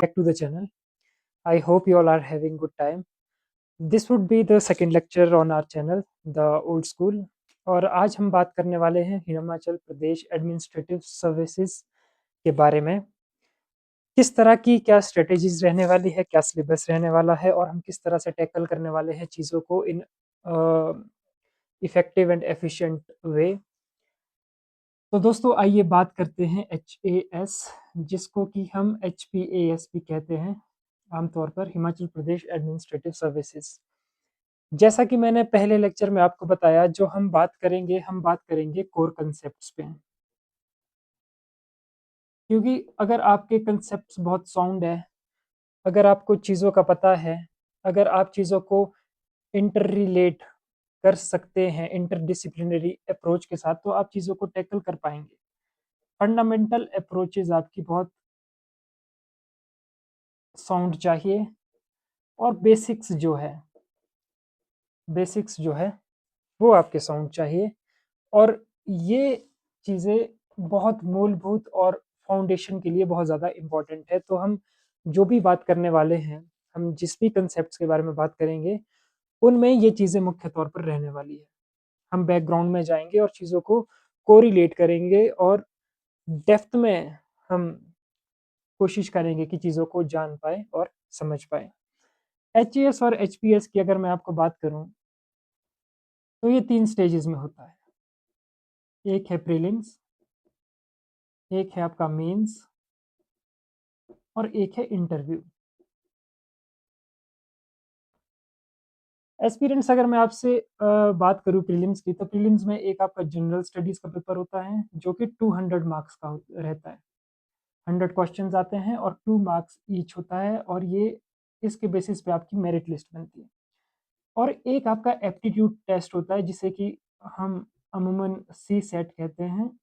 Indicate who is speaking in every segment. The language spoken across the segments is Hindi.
Speaker 1: back to the channel. I hope you all are having good time. This would be the second lecture on our channel, the old school. और आज हम बात करने वाले हैं हिमाचल प्रदेश एडमिनिस्ट्रेटिव सर्विसेज के बारे में। किस तरह की क्या स्ट्रेटेजीज रहने वाली है, क्या सिलेबस रहने वाला है और हम किस तरह से टैकल करने वाले हैं चीज़ों को in effective and efficient way. तो दोस्तों आइए बात करते हैं HAS, जिसको कि हम HPAS भी कहते हैं आमतौर पर, हिमाचल प्रदेश एडमिनिस्ट्रेटिव सर्विसेज। जैसा कि मैंने पहले लेक्चर में आपको बताया, जो हम बात करेंगे कोर कंसेप्ट्स पे, क्योंकि अगर आपके कंसेप्ट्स बहुत साउंड है, अगर आपको चीज़ों का पता है, अगर आप चीज़ों को इंटर रिलेट कर सकते हैं इंटरडिसिप्लिनरी अप्रोच के साथ, तो आप चीज़ों को टैकल कर पाएंगे। फंडामेंटल अप्रोचेज आपकी बहुत साउंड चाहिए और बेसिक्स जो है वो आपके साउंड चाहिए। और ये चीज़ें बहुत मूलभूत और फाउंडेशन के लिए बहुत ज़्यादा इम्पोर्टेंट है। तो हम जो भी बात करने वाले हैं, हम जिस भी कंसेप्ट्स के बारे में बात करेंगे, उनमें ये चीज़ें मुख्य तौर पर रहने वाली है। हम बैकग्राउंड में जाएंगे और चीज़ों को कोरिलेट करेंगे और डेप्थ में हम कोशिश करेंगे कि चीज़ों को जान पाए और समझ पाए। HAS और HPS की अगर मैं आपको बात करूं, तो ये 3 स्टेजेस में होता है। एक है प्रीलिम्स, एक है आपका मेंस और एक है इंटरव्यू। एस्पिरेंट्स, अगर मैं आपसे बात करूं प्रीलिम्स की, तो प्रीलिम्स में एक आपका जनरल स्टडीज का पेपर होता है जो कि 200 मार्क्स का रहता है। 100 क्वेश्चंस आते हैं और 2 मार्क्स ईच होता है, और ये इसके बेसिस पे आपकी मेरिट लिस्ट बनती है। और एक आपका एप्टीट्यूड टेस्ट होता है जिसे कि हम अमूमन CSET कहते हैं।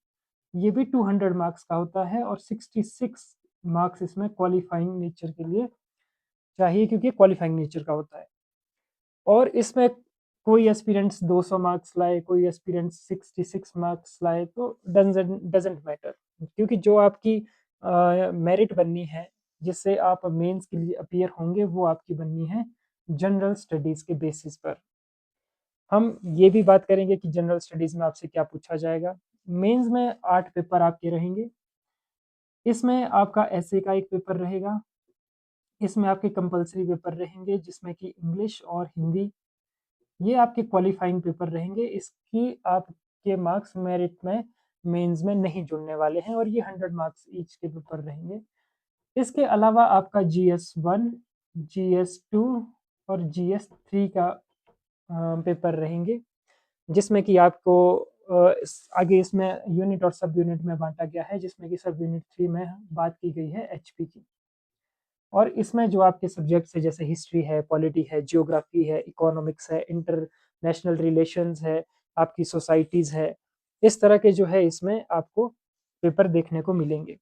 Speaker 1: ये भी 200 मार्क्स का होता है और 66 मार्क्स इसमें क्वालिफाइंग नेचर के लिए चाहिए, क्योंकि क्वालिफाइंग नेचर का होता है। और इसमें कोई एस्पिरेंट्स 200 मार्क्स लाए, कोई एस्पिरेंट्स 66 मार्क्स लाए, तो डजेंट मैटर, क्योंकि जो आपकी मेरिट बननी है, जिससे आप मेंस के लिए अपीयर होंगे, वो आपकी बननी है जनरल स्टडीज के बेसिस पर। हम ये भी बात करेंगे कि जनरल स्टडीज में आपसे क्या पूछा जाएगा। मेंस में 8 पेपर आपके रहेंगे। इसमें आपका ऐसे का एक पेपर रहेगा, इसमें आपके कंपलसरी पेपर रहेंगे जिसमें कि इंग्लिश और हिंदी, ये आपके क्वालिफाइंग पेपर रहेंगे। इसकी आपके मार्क्स मेरिट में मेंस में नहीं जुड़ने वाले हैं और ये 100 मार्क्स ईच के पेपर रहेंगे। इसके अलावा आपका GS1, GS2 और GS3 का पेपर रहेंगे, जिसमें कि आपको आगे इसमें यूनिट और सब यूनिट में बांटा गया है, जिसमें कि सब यूनिट 3 में बात की गई है HP की। और इसमें जो आपके सब्जेक्ट्स है, जैसे हिस्ट्री है, पॉलिटी है, जियोग्राफी है, इकोनॉमिक्स है, इंटरनेशनल रिलेशंस है, आपकी सोसाइटीज़ है, इस तरह के जो है इसमें आपको पेपर देखने को मिलेंगे।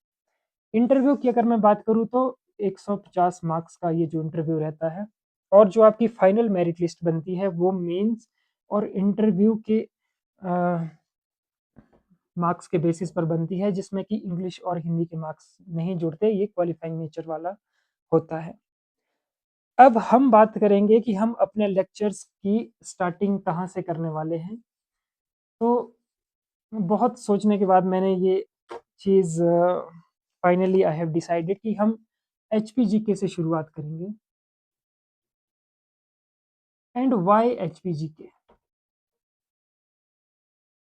Speaker 1: इंटरव्यू की अगर मैं बात करूँ, तो 150 मार्क्स का ये जो इंटरव्यू रहता है, और जो आपकी फाइनल मेरिट लिस्ट बनती है वो मेंस और इंटरव्यू के मार्क्स के बेसिस पर बनती है, जिसमें कि इंग्लिश और हिंदी के मार्क्स नहीं जुड़ते, ये क्वालिफाइंग नेचर वाला होता है। अब हम बात करेंगे कि हम अपने लेक्चर्स की स्टार्टिंग कहाँ से करने वाले हैं। तो बहुत सोचने के बाद मैंने ये चीज़ फाइनली आई हैव डिसाइडेड कि हम HPGK से शुरुआत करेंगे। And why HPGK?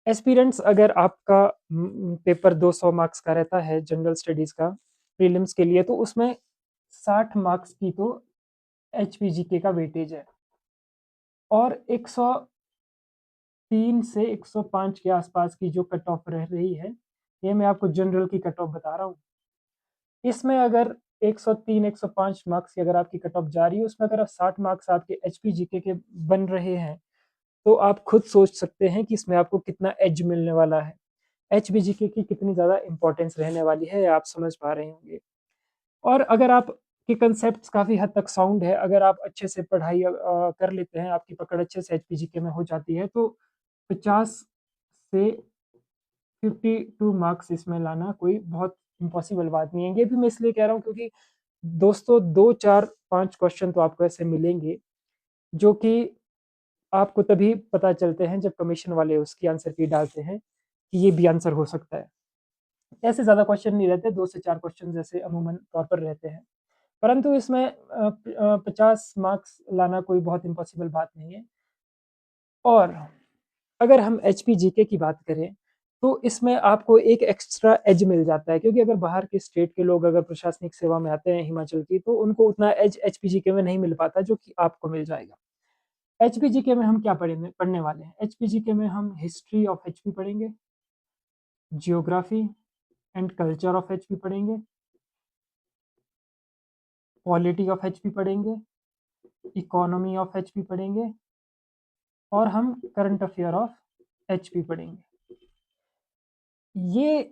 Speaker 1: एस्पिरेंट्स, अगर आपका पेपर 200 मार्क्स का रहता है जनरल स्टडीज़ का प्रीलिम्स के लिए, तो उसमें 60 मार्क्स की तो HPGK का वेटेज है, और 103 से 105 के आसपास की जो कट ऑफ रह रही है, ये मैं आपको जनरल की कट ऑफ बता रहा हूँ। इसमें अगर 103 105 मार्क्स की अगर आपकी कट ऑफ जा रही है, उसमें अगर आप 60 मार्क्स आपके HPGK के बन रहे हैं, तो आप खुद सोच सकते हैं कि इसमें आपको कितना एज मिलने वाला है, HPGK की कितनी ज़्यादा इंपॉर्टेंस रहने वाली है, आप समझ पा रहे होंगे। और अगर आप के कंसेप्ट काफ़ी हद तक साउंड है, अगर आप अच्छे से पढ़ाई कर लेते हैं, आपकी पकड़ अच्छे से HPGK में हो जाती है, तो 50 से 52 मार्क्स इसमें लाना कोई बहुत इम्पॉसिबल बात नहीं है। ये भी मैं इसलिए कह रहा हूँ, क्योंकि दोस्तों 2, 4, 5 क्वेश्चन तो आपको ऐसे मिलेंगे, जो कि आपको तभी पता चलते हैं जब कमीशन वाले उसकी आंसर की डालते हैं, कि ये भी आंसर हो सकता है। ऐसे ज़्यादा क्वेश्चन नहीं रहते, 2 से 4 क्वेश्चन जैसे अमूमन तौर पर रहते हैं। परंतु इसमें 50 मार्क्स लाना कोई बहुत इम्पॉसिबल बात नहीं है। और अगर हम एचपी जीके की बात करें, तो इसमें आपको एक एक्स्ट्रा एज मिल जाता है, क्योंकि अगर बाहर के स्टेट के लोग अगर प्रशासनिक सेवा में आते हैं हिमाचल की, तो उनको उतना एज एचपी जीके में नहीं मिल पाता, जो कि आपको मिल जाएगा। एचपी जीके में हम क्या पढ़ने वाले हैं? एचपी जीके में हम हिस्ट्री ऑफ एचपी पढ़ेंगे, geography and culture of HP पढ़ेंगे, पॉलिटी ऑफ एचपी पढ़ेंगे, इकोनॉमी ऑफ एचपी पढ़ेंगे, और हम करंट अफेयर ऑफ एचपी पढ़ेंगे। ये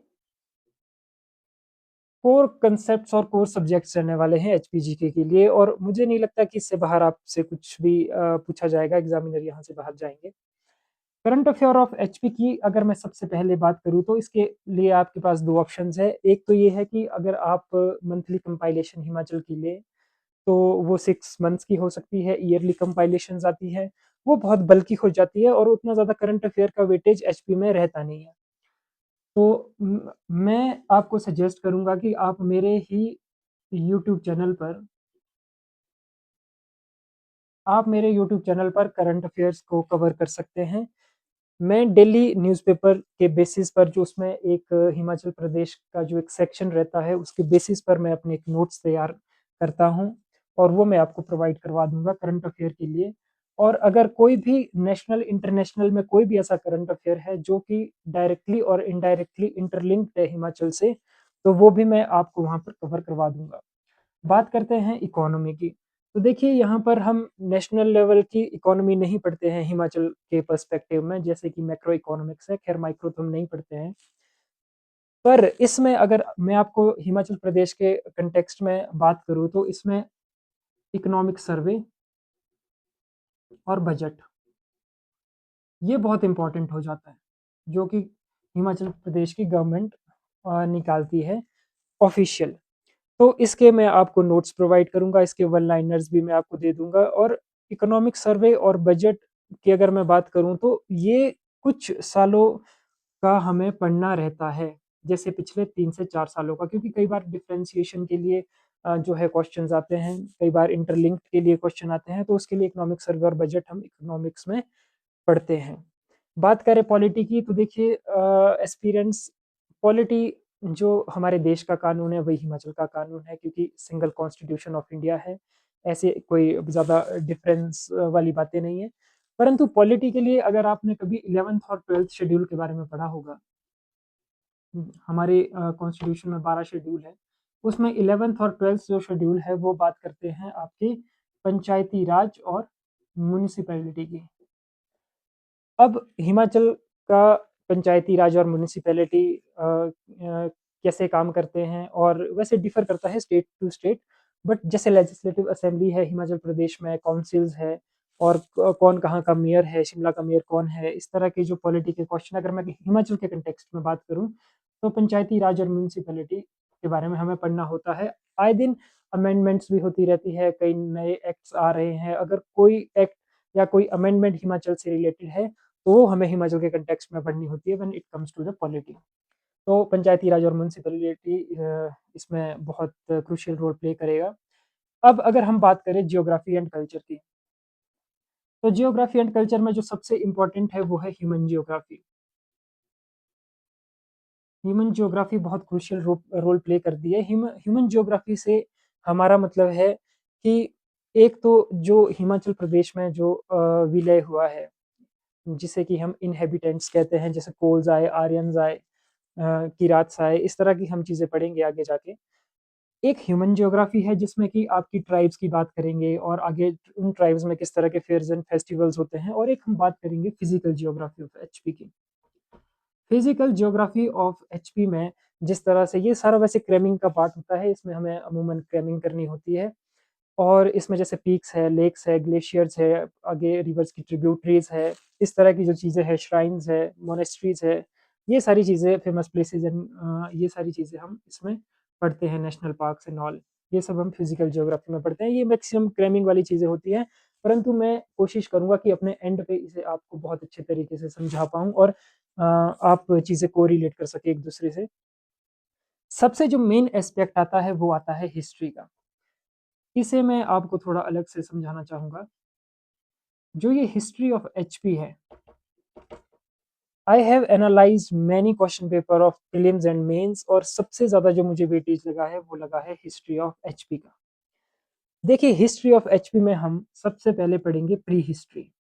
Speaker 1: कोर कंसेप्ट्स और कोर सब्जेक्ट्स रहने वाले हैं एचपीजीके के लिए, और मुझे नहीं लगता कि इससे बाहर आपसे कुछ भी पूछा जाएगा, एग्जामिनर यहाँ से बाहर जाएंगे। करंट अफेयर ऑफ एचपी की अगर मैं सबसे पहले बात करूँ, तो इसके लिए आपके पास दो ऑप्शंस है। एक तो ये है कि अगर आप मंथली कंपाइलेशन हिमाचल की ले, तो वो 6 मंथ्स की हो सकती है। ईयरली कंपाइलेशन आती है, वो बहुत बल्कि हो जाती है, और उतना ज़्यादा करंट अफेयर का वेटेज एचपी में रहता नहीं है। तो मैं आपको सजेस्ट करूंगा कि आप मेरे ही यूट्यूब चैनल पर करंट अफेयर्स को कवर कर सकते हैं। मैं डेली न्यूज़पेपर के बेसिस पर, जो उसमें एक हिमाचल प्रदेश का जो एक सेक्शन रहता है, उसके बेसिस पर मैं अपने एक नोट्स तैयार करता हूँ, और वो मैं आपको प्रोवाइड करवा दूंगा करंट अफेयर के लिए। और अगर कोई भी नेशनल इंटरनेशनल में कोई भी ऐसा करंट अफेयर है जो कि डायरेक्टली और इनडायरेक्टली इंटरलिंक्ड है हिमाचल से, तो वो भी मैं आपको वहाँ पर कवर करवा दूंगा। बात करते हैं इकोनॉमी की। तो देखिए, यहाँ पर हम नेशनल लेवल की इकोनॉमी नहीं पढ़ते हैं हिमाचल के पर्सपेक्टिव में, जैसे कि मैक्रो इकोनॉमिक्स है। खैर, माइक्रो तो हम नहीं पढ़ते हैं। पर इसमें अगर मैं आपको हिमाचल प्रदेश के कंटेक्स्ट में बात करूँ, तो इसमें इकोनॉमिक सर्वे और बजट, ये बहुत इंपॉर्टेंट हो जाता है, जो कि हिमाचल प्रदेश की गवर्नमेंट निकालती है ऑफिशियल। तो इसके मैं आपको नोट्स प्रोवाइड करूंगा, इसके वन लाइनर्स भी मैं आपको दे दूंगा। और इकोनॉमिक सर्वे और बजट की अगर मैं बात करूं, तो ये कुछ सालों का हमें पढ़ना रहता है, जैसे पिछले 3 से 4 सालों का, क्योंकि कई बार डिफरेंशिएशन के लिए जो है क्वेश्चंस आते हैं, कई बार इंटरलिंक्ड के लिए क्वेश्चन आते हैं, तो उसके लिए इकोनॉमिक सर्वे और बजट हम इकोनॉमिक्स में पढ़ते हैं। बात करें पॉलिटी की, तो देखिए एस्पिरेंट्स, पॉलिटी जो हमारे देश का कानून है वही हिमाचल का कानून है, क्योंकि सिंगल कॉन्स्टिट्यूशन ऑफ इंडिया है। ऐसे कोई ज़्यादा डिफरेंस वाली बातें नहीं है। परंतु पॉलिटी के लिए अगर आपने कभी 11th और 12th शेड्यूल के बारे में पढ़ा होगा, हमारे कॉन्स्टिट्यूशन में 12 शेड्यूल है, उसमें 11th और 12th जो शेड्यूल है वो बात करते हैं आपकी पंचायती राज और म्यूनिसिपैलिटी की। अब हिमाचल का पंचायती राज और म्युनिसिपैलिटी कैसे काम करते हैं, और वैसे डिफर करता है स्टेट टू स्टेट। बट जैसे लेजिस्लेटिव असेंबली है हिमाचल प्रदेश में, काउंसिल्स है, और कौन कहाँ का मेयर है, शिमला का मेयर कौन है, इस तरह के जो पॉलिटी के क्वेश्चन अगर मैं हिमाचल के कंटेक्स्ट में बात करूँ, तो पंचायती राज और म्यूनिसिपैलिटी के बारे में हमें पढ़ना होता है। आए दिन अमेंडमेंट्स भी होती रहती है, कई नए एक्ट्स आ रहे हैं। अगर कोई एक्ट या कोई अमेंडमेंट हिमाचल से रिलेटेड है, तो वो हमें हिमाचल के कंटेक्स्ट में पढ़नी होती है when it comes to the polity. तो पंचायती राज और म्युनिसिपैलिटी इसमें बहुत क्रूशियल रोल प्ले करेगा। अब अगर हम बात करें जियोग्राफी एंड कल्चर की, तो जियोग्राफी एंड कल्चर में जो सबसे इम्पोर्टेंट है वो है ह्यूमन जियोग्राफी। ह्यूमन जियोग्राफी बहुत क्रूशियल रोल प्ले करती है। ह्यूमन जियोग्राफी से हमारा मतलब है कि एक तो जो हिमाचल प्रदेश में जो विलय हुआ है, जिसे कि हम इनहेबिटेंट्स कहते हैं, जैसे कोल्स आए, आर्यंस आए, किरात आए, इस तरह की हम चीज़ें पढ़ेंगे आगे जाके। एक ह्यूमन जियोग्राफी है जिसमें कि आपकी ट्राइब्स की बात करेंगे, और आगे उन ट्राइब्स में किस तरह के फेयर्स एंड फेस्टिवल्स होते हैं। और एक हम बात करेंगे फिजिकल जियोग्राफी ऑफ एचपी की। फिजिकल जियोग्राफी ऑफ एचपी में जिस तरह से ये सारा वैसे क्रैमिंग का पार्ट होता है, इसमें हमें अमूमन क्रैमिंग करनी होती है। और इसमें जैसे पीक्स है, लेक्स है, ग्लेशियर्स है, आगे रिवर्स की ट्रिब्यूटरीज है, इस तरह की जो चीज़ें हैं, श्राइन्स है, मोनेस्ट्रीज है, ये सारी चीज़ें फेमस प्लेसेस एंड ये सारी चीज़ें हम इसमें पढ़ते हैं, नेशनल पार्क्स एंड ऑल। ये सब हम फिजिकल ज्योग्राफी में पढ़ते हैं। ये मैक्सिमम क्रैमिंग वाली चीज़ें होती हैं, परंतु मैं कोशिश करूँगा कि अपने एंड पे इसे आपको बहुत अच्छे तरीके से समझा पाऊँ और आप चीज़ें कोरिलेट कर सकें एक-दूसरे से। सबसे जो मेन एस्पेक्ट आता है वो आता है हिस्ट्री का। इसे मैं आपको थोड़ा अलग से समझाना चाहूँगा। जो ये हिस्ट्री ऑफ एचपी है, I have analysed many question paper of prelims and mains और सबसे ज़्यादा जो मुझे वेटेज लगा है वो लगा है हिस्ट्री ऑफ एचपी का। देखिए हिस्ट्री ऑफ एचपी में हम सबसे पहले पढ़ेंगे प्री हिस्ट्री,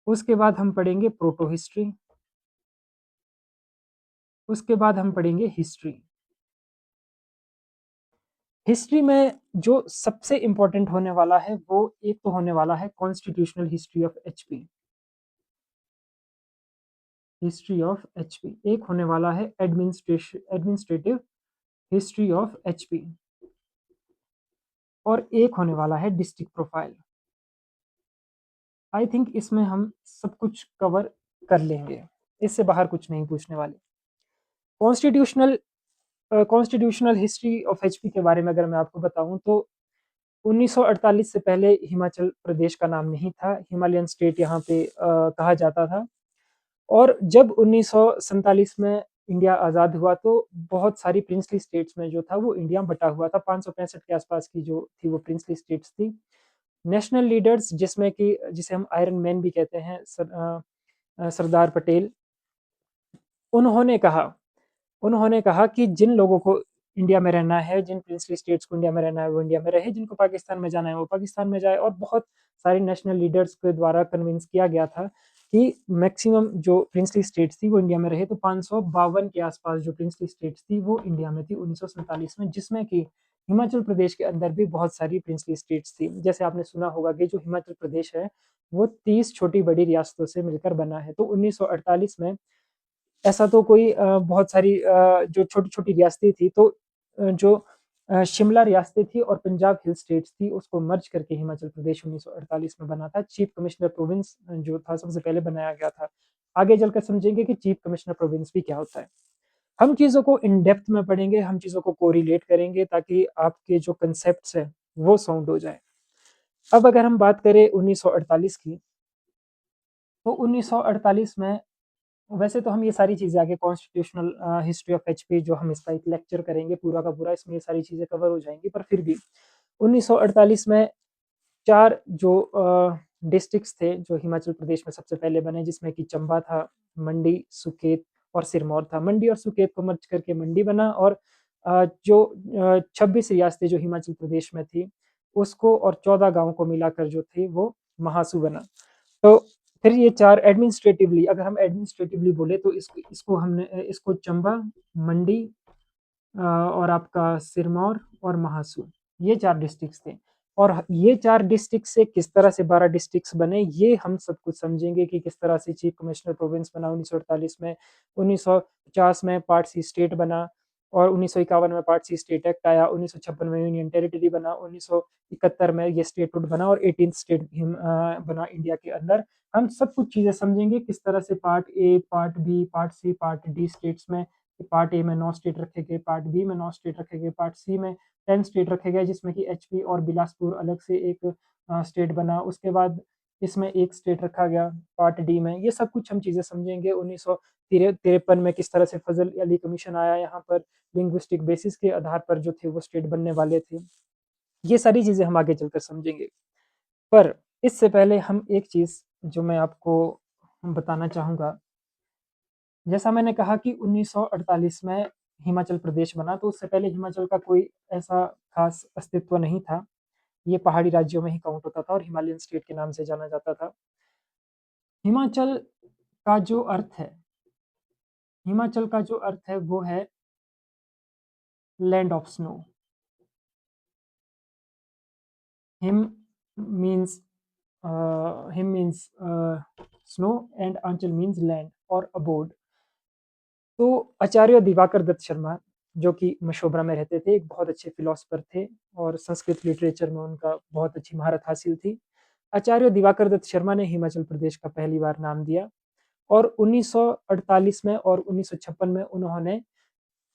Speaker 1: उसके बाद हम पढ़ेंगे प्रोटो हिस्ट्री, उसके बाद हम पढ़ेंगे हिस्ट्री। हिस्ट्री में जो सबसे इम्पोर्टेंट होने वाला है वो एक तो होने वाला है constitutional history of HP, history of HP. एक होने वाला है एडमिनिस्ट्रेटिव हिस्ट्री ऑफ एचपी और एक होने वाला है डिस्ट्रिक्ट प्रोफाइल। आई थिंक इसमें हम सब कुछ कवर कर लेंगे, इससे बाहर कुछ नहीं पूछने वाले। Constitutional constitutional history of HP के बारे में अगर मैं आपको बताऊं तो 1948 से पहले हिमाचल प्रदेश का नाम नहीं था, हिमालयन स्टेट यहाँ पे कहा जाता था। और जब 1947 में इंडिया आज़ाद हुआ तो बहुत सारी प्रिंसली स्टेट्स में जो था वो इंडिया बटा हुआ था। 565 के आसपास की जो थी वो प्रिंसली स्टेट्स थी। नेशनल लीडर्स जिसमें कि जिसे हम आयरन मैन भी कहते हैं, सरदार पटेल, उन्होंने कहा उन्होंने कहा कि जिन लोगों को इंडिया में रहना है, जिन प्रिंसली स्टेट्स को इंडिया में रहना है वो इंडिया में रहे, जिनको पाकिस्तान में जाना है वो पाकिस्तान में जाए। और बहुत सारे नेशनल लीडर्स के द्वारा कन्विंस किया गया था कि मैक्सिमम जो प्रिंसली स्टेट्स थी वो इंडिया में रहे। तो 552 के आसपास जो प्रिंसली स्टेट्स थी वो इंडिया में थी 1947 में, जिसमें कि हिमाचल प्रदेश के अंदर भी बहुत सारी प्रिंसली स्टेट्स थी। जैसे आपने सुना होगा कि जो हिमाचल प्रदेश है वो 30 छोटी बड़ी रियासतों से मिलकर बना है। तो 1948 में ऐसा तो कोई बहुत सारी जो छोटी-छोटी रियासतें थी तो जो शिमला रियासतें थी और पंजाब हिल स्टेट्स थी उसको मर्ज करके हिमाचल प्रदेश 1948 में बना था। चीफ कमिश्नर प्रोविंस जो था सबसे पहले बनाया गया था। आगे चलकर समझेंगे कि चीफ कमिश्नर प्रोविंस भी क्या होता है। हम चीज़ों को इन डेप्थ में पढ़ेंगे, हम चीज़ों को कोरिलेट करेंगे ताकि आपके जो कांसेप्ट्स हैं वो साउंड हो जाएँ। अब अगर हम बात करें 1948 की, तो 1948 में वैसे तो हम ये सारी चीज़ें आगे कॉन्स्टिट्यूशनल हिस्ट्री ऑफ एचपी जो हम इसका एक लेक्चर करेंगे पूरा का पूरा, इसमें ये सारी चीज़ें कवर हो जाएंगी। पर फिर भी 1948 में 4 जो डिस्ट्रिक्ट्स थे जो हिमाचल प्रदेश में सबसे पहले बने, जिसमें कि चंबा था, मंडी, सुकेत और सिरमौर था। मंडी और सुकेत को मर्ज करके मंडी बना और जो 26 रियासतें जो हिमाचल प्रदेश में थी उसको और 14 गाँव को मिलाकर जो थी वो महासू बना। तो फिर ये 4 एडमिनिस्ट्रेटिवली, अगर हम एडमिनिस्ट्रेटिवली बोले तो इसको हमने इसको चंबा, मंडी और आपका सिरमौर और महासू, ये 4 डिस्ट्रिक्ट्स थे। और ये 4 डिस्ट्रिक्ट से किस तरह से 12 डिस्ट्रिक्ट्स बने, ये हम सब कुछ समझेंगे कि किस तरह से चीफ कमिश्नर प्रोविंस बना 1948 में, 1950 में पार्ट सी स्टेट बना और 1951 में पार्ट सी स्टेट एक्ट आया, 1956 में यूनियन टेरिटरी बना, 1971 में ये स्टेटहुड बना और 18th स्टेट बना इंडिया के अंदर। हम सब कुछ चीज़ें समझेंगे किस तरह से part A, part B, part C, part D states में, पार्ट ए में 9 स्टेट रखे गए, पार्ट बी में 9 स्टेट रखे गए, पार्ट सी में 10 स्टेट रखे गए, जिसमें कि एचपी और बिलासपुर अलग से एक स्टेट बना। उसके बाद इसमें एक स्टेट रखा गया पार्ट डी में। ये सब कुछ हम चीज़ें समझेंगे। 1953 में किस तरह से फजल अली कमीशन आया, यहाँ पर लिंग्विस्टिक बेसिस के आधार पर जो थे वो स्टेट बनने वाले थे। ये सारी चीज़ें हम आगे चलकर समझेंगे। पर इससे पहले हम एक चीज़ जो मैं आपको बताना चाहूँगा, जैसा मैंने कहा कि 1948 में हिमाचल प्रदेश बना, तो उससे पहले हिमाचल का कोई ऐसा खास अस्तित्व नहीं था। ये पहाड़ी राज्यों में ही काउंट होता था और हिमालयन स्टेट के नाम से जाना जाता था। हिमाचल का जो अर्थ है हिमाचल का जो अर्थ है वो है land of snow. Him means him means snow and anchal means land और अबोर्ड। तो आचार्य दिवाकर दत्त शर्मा जो कि मशोबरा में रहते थे, एक बहुत अच्छे फिलोसफर थे और संस्कृत लिटरेचर में उनका बहुत अच्छी महारत हासिल थी। आचार्य दिवाकर दत्त शर्मा ने हिमाचल प्रदेश का पहली बार नाम दिया और 1948 में और 1956 में उन्होंने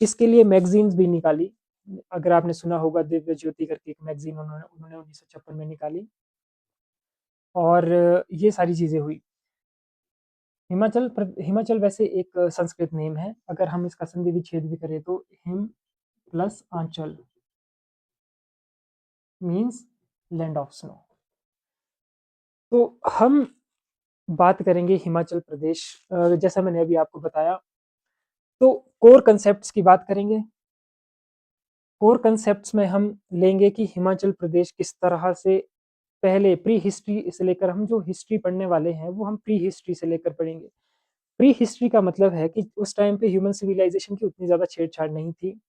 Speaker 1: इसके लिए मैगजीन्स भी निकाली। अगर आपने सुना होगा दिव्य ज्योति करके एक मैगज़ीन उन्होंने उन्होंने 1956 में निकाली और ये सारी चीज़ें हुई। हिमाचल वैसे एक संस्कृत नेम है, अगर हम इसका संधि विच्छेद भी करें तो him plus anchal means land of snow. तो हम बात करेंगे हिमाचल प्रदेश जैसा मैंने अभी आपको बताया, तो कोर कंसेप्ट्स की बात करेंगे। कोर कंसेप्ट्स में हम लेंगे कि हिमाचल प्रदेश किस तरह से पहले प्री हिस्ट्री से लेकर हम जो हिस्ट्री पढ़ने वाले हैं वो हम प्री हिस्ट्री से लेकर पढ़ेंगे। प्री हिस्ट्री का मतलब है कि उस टाइम पे ह्यूमन सिविलाइजेशन की उतनी ज़्यादा छेड़छाड़ नहीं थी।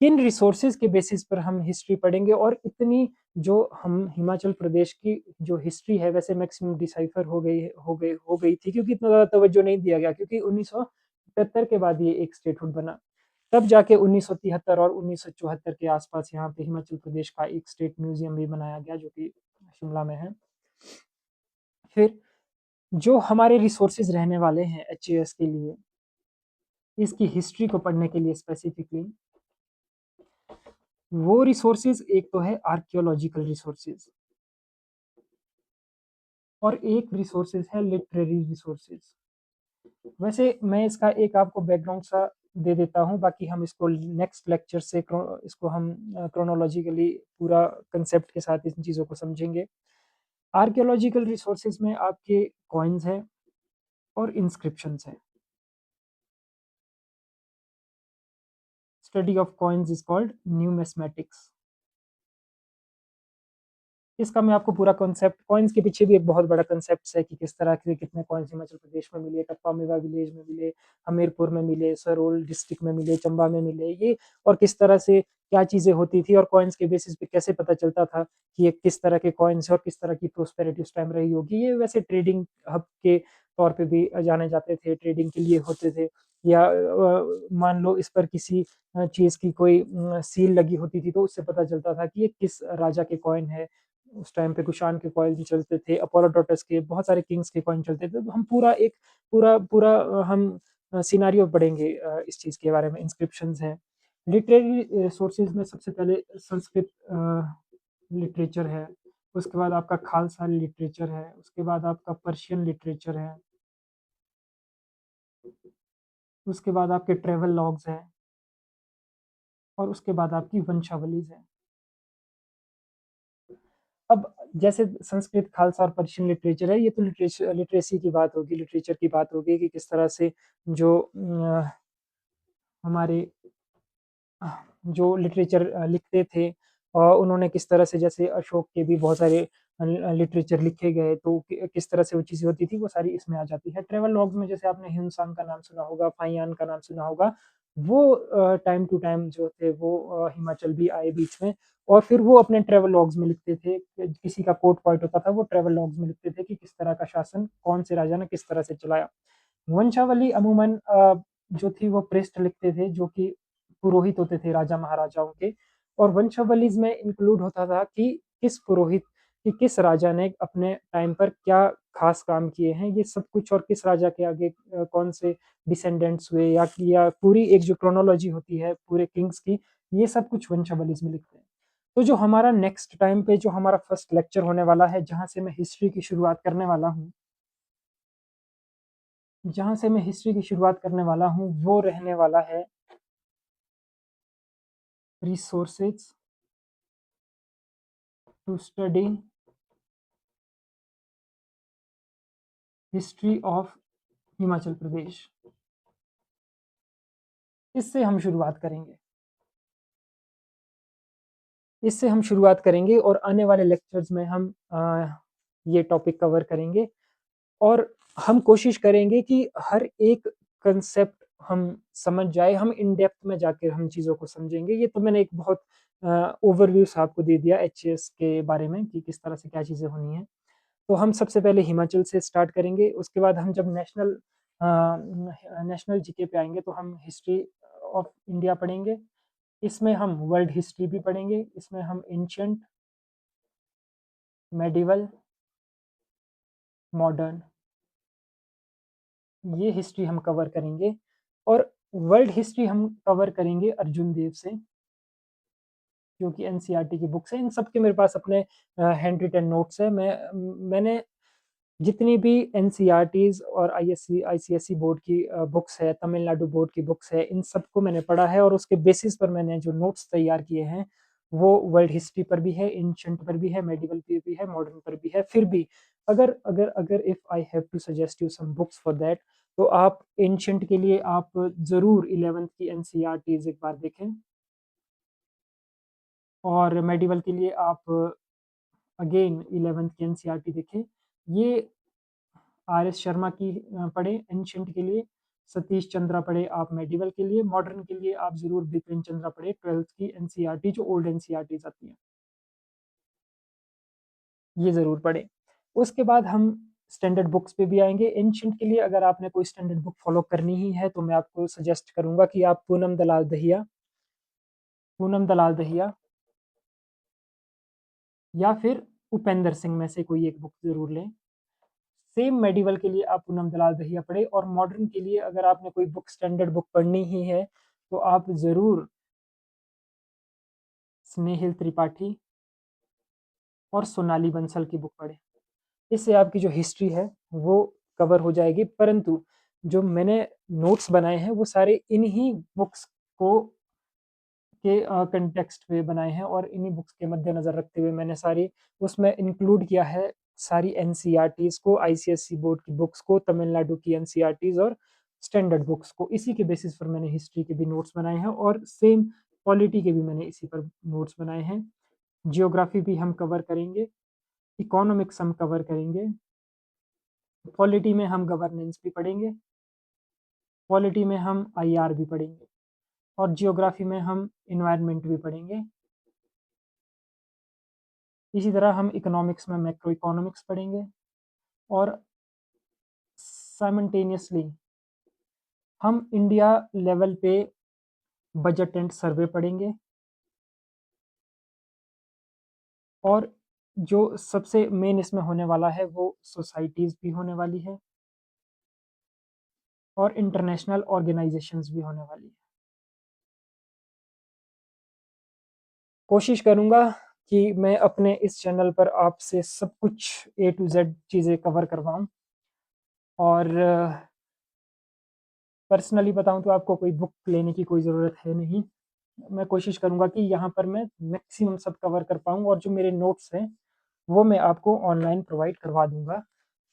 Speaker 1: किन रिसोर्सेज के बेसिस पर हम हिस्ट्री पढ़ेंगे और इतनी जो हम हिमाचल प्रदेश की जो हिस्ट्री है वैसे मैक्सिमम डिसाइफर हो गई थी क्योंकि इतना ज़्यादा तवज्जो नहीं दिया गया क्योंकि 1973 के बाद ये एक स्टेटहुड बना। तब जाके 1973 और 1974 के आसपास यहाँ पे हिमाचल प्रदेश का एक स्टेट म्यूजियम भी बनाया गया जो कि शिमला में है। फिर जो हमारे रिसोर्सेज रहने वाले हैं एचएएस के लिए, इसकी हिस्ट्री को पढ़ने के लिए स्पेसिफिकली, वो रिसोर्सेज एक तो है आर्कियोलॉजिकल रिसोर्सेज और एक रिसोर्सेज है लिटरेरी रिसोर्सेज। वैसे मैं इसका एक आपको बैकग्राउंड सा दे देता हूँ, बाकी हम इसको नेक्स्ट लेक्चर से इसको हम क्रोनोलॉजिकली पूरा कंसेप्ट के साथ इन चीज़ों को समझेंगे। आर्कियोलॉजिकल रिसोर्सेज में आपके कॉइन्स हैं और इंस्क्रिप्शंस हैं। Study of coins is called numismatics. इसका मैं आपको पूरा कॉन्सेप्ट, कॉइन्स के पीछे भी एक बहुत बड़ा कॉन्सेप्ट है कि किस तरह के कितने कॉइन्स हिमाचल प्रदेश में मिले, टप्पा मेवा विलेज में मिले, हमीरपुर में मिले, सरोल डिस्ट्रिक्ट में मिले, चंबा में मिले, ये और किस तरह से क्या चीज़ें होती थी और कॉइन्स के बेसिस पे कैसे पता चलता था कि ये किस तरह के कॉइन्स है और किस तरह की प्रोस्पेरिटी उस टाइम रही होगी। ये वैसे ट्रेडिंग हब के तौर पे भी जाने जाते थे, ट्रेडिंग के लिए होते थे या मान लो इस पर किसी चीज़ की कोई सील लगी होती थी तो उससे पता चलता था कि ये किस राजा के कॉइन है। उस टाइम पे कुषाण के कॉइन भी चलते थे, अपोलोडोटस के, बहुत सारे किंग्स के कॉइन चलते थे। तो हम पूरा एक पूरा हम सिनेरियो पढ़ेंगे इस चीज़ के बारे में, इंस्क्रिप्शंस हैं। लिटरेरी सोर्सेज में सबसे पहले संस्कृत लिटरेचर है, उसके बाद आपका खालसा लिटरेचर है, उसके बाद आपका पर्शियन लिटरेचर है, उसके बाद आपके ट्रैवल लॉग्स हैं और उसके बाद आपकी वंशावलीज़ हैं। अब जैसे संस्कृत, खालसा और पर्शियन लिटरेचर है, ये तो लिटरेसी की बात होगी, लिटरेचर की बात होगी कि किस तरह से जो हमारे जो लिटरेचर लिखते थे उन्होंने किस तरह से, जैसे अशोक के भी बहुत सारे लिटरेचर लिखे गए तो किस तरह से वो चीज़ें होती थी वो सारी इसमें आ जाती है। ट्रैवल लॉग्स में जैसे आपने ह्यून का नाम सुना होगा, फाइयान का नाम सुना होगा, वो टाइम टू टाइम जो थे वो हिमाचल भी आए बीच में और फिर वो अपने ट्रैवल लॉग्स में लिखते थे। किसी का कोर्ट पॉइंट होता था वो ट्रैवल लॉग्स में लिखते थे कि किस तरह का शासन कौन से राजा ने किस तरह से चलाया। वंशावली अमूमन जो थी वो प्रेस्ट लिखते थे जो कि पुरोहित होते थे राजा महाराजाओं के, और वंशावलीज में इंक्लूड होता था कि किस पुरोहित कि किस राजा ने अपने टाइम पर क्या खास काम किए हैं ये सब कुछ, और किस राजा के आगे कौन से डिसेंडेंट्स हुए या पूरी एक जो क्रोनोलॉजी होती है पूरे किंग्स की, ये सब कुछ वंशावलीज में लिखते हैं। तो जो हमारा नेक्स्ट टाइम पे जो हमारा फर्स्ट लेक्चर होने वाला है, जहाँ से मैं हिस्ट्री की शुरुआत करने वाला हूँ वो रहने वाला है resources to study history of Himachal Pradesh. इससे हम शुरुआत करेंगे इससे हम शुरुआत करेंगे और आने वाले लेक्चर्स में हम ये टॉपिक कवर करेंगे और हम कोशिश करेंगे कि हर एक कंसेप्ट हम समझ जाए, हम इन डेप्थ में जाकर हम चीज़ों को समझेंगे। ये तो मैंने एक बहुत ओवरव्यू सा आपको दे दिया एचएएस के बारे में कि किस तरह से क्या चीज़ें होनी है। तो हम सबसे पहले हिमाचल से स्टार्ट करेंगे, उसके बाद हम जब नेशनल जीके पे आएंगे तो हम हिस्ट्री ऑफ इंडिया पढ़ेंगे। इसमें हम वर्ल्ड हिस्ट्री भी पढ़ेंगे, इसमें हम एंशिएंट, मेडिवल, मॉडर्न, ये हिस्ट्री हम कवर करेंगे और वर्ल्ड हिस्ट्री हम कवर करेंगे अर्जुन देव से। क्योंकि एनसीईआरटी की बुक्स हैं, इन सब के मेरे पास अपने हैंड रिटन नोट्स हैं। मैंने जितनी भी एनसीईआरटीज़ और आईएससी आईसीएसई बोर्ड की बुक्स है, तमिलनाडु बोर्ड की बुक्स है, इन सबको मैंने पढ़ा है और उसके बेसिस पर मैंने जो नोट्स तैयार किए हैं, वो वर्ल्ड हिस्ट्री पर भी है, एंशिएंट पर भी है, मेडिवल पे भी है, मॉडर्न पर भी है। फिर भी अगर अगर अगर if I have to suggest you some books for that, तो आप एंशिएंट के लिए आप ज़रूर 11th की एनसीईआरटीज़ एक बार देखें और मेडिवल के लिए आप अगेन 11th की एनसीईआरटी देखें। ये आर.एस. शर्मा की पढ़ें एंशिएंट के लिए, सतीश चंद्रा पढ़ें आप मेडिवल के लिए, मॉडर्न के लिए आप ज़रूर बिपिन चंद्रा पढ़ें 12th की एनसीईआरटी जो ओल्ड एनसीईआरटीज़ आती हैं, ये ज़रूर पढ़ें। उसके बाद हम स्टैंडर्ड बुक्स पे भी आएँगे। एंशिएंट के लिए अगर आपने कोई स्टैंडर्ड बुक फ़ॉलो करनी ही है, तो मैं आपको सजेस्ट करूँगा कि आप पूनम दलाल दहिया या फिर उपेंद्र सिंह में से कोई एक बुक ज़रूर लें। सेम मेडिवल के लिए आप पूनम दलाल दहिया पढ़ें और मॉडर्न के लिए अगर आपने कोई बुक स्टैंडर्ड बुक पढ़नी ही है, तो आप ज़रूर स्नेहिल त्रिपाठी और सोनाली बंसल की बुक पढ़ें। इससे आपकी जो हिस्ट्री है वो कवर हो जाएगी, परंतु जो मैंने नोट्स बनाए हैं वो सारे इन्हीं बुक्स को के कंटेक्स्ट पे बनाए हैं और इन्हीं बुक्स के मद्देनज़र रखते हुए मैंने सारी उसमें इंक्लूड किया है सारी एनसीईआरटीज़ को, आईसीएसई बोर्ड की बुक्स को, तमिलनाडु की एनसीईआरटीज़ और स्टैंडर्ड बुक्स को। इसी के बेसिस पर मैंने हिस्ट्री के भी नोट्स बनाए हैं और सेम पॉलिटी के भी मैंने इसी पर नोट्स बनाए हैं। जियोग्राफी भी हम कवर करेंगे, इकोनॉमिक्स हम कवर करेंगे, पॉलिटी में हम गवर्नेंस भी पढ़ेंगे, पॉलिटी में हम आईआर भी पढ़ेंगे और जियोग्राफी में हम एनवायरनमेंट भी पढ़ेंगे। इसी तरह हम इकोनॉमिक्स में मैक्रो इकोनॉमिक्स पढ़ेंगे और साइमल्टेनियसली हम इंडिया लेवल पे बजट एंड सर्वे पढ़ेंगे और जो सबसे मेन इसमें होने वाला है वो सोसाइटीज़ भी होने वाली है और इंटरनेशनल ऑर्गेनाइजेशंस भी होने वाली है। कोशिश करूँगा कि मैं अपने इस चैनल पर आपसे सब कुछ ए टू ज़ेड चीज़ें कवर करवाऊँ और पर्सनली बताऊँ तो आपको कोई बुक लेने की कोई ज़रूरत है नहीं। मैं कोशिश करूँगा कि यहाँ पर मैं मैक्सिमम सब कवर कर पाऊँ और जो मेरे नोट्स हैं, वो मैं आपको ऑनलाइन प्रोवाइड करवा दूँगा,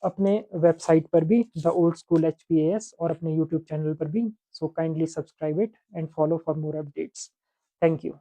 Speaker 1: अपने वेबसाइट पर भी द ओल्ड स्कूल एचपीएएस और अपने यूट्यूब चैनल पर भी। So kindly subscribe it and follow for more updates. Thank you.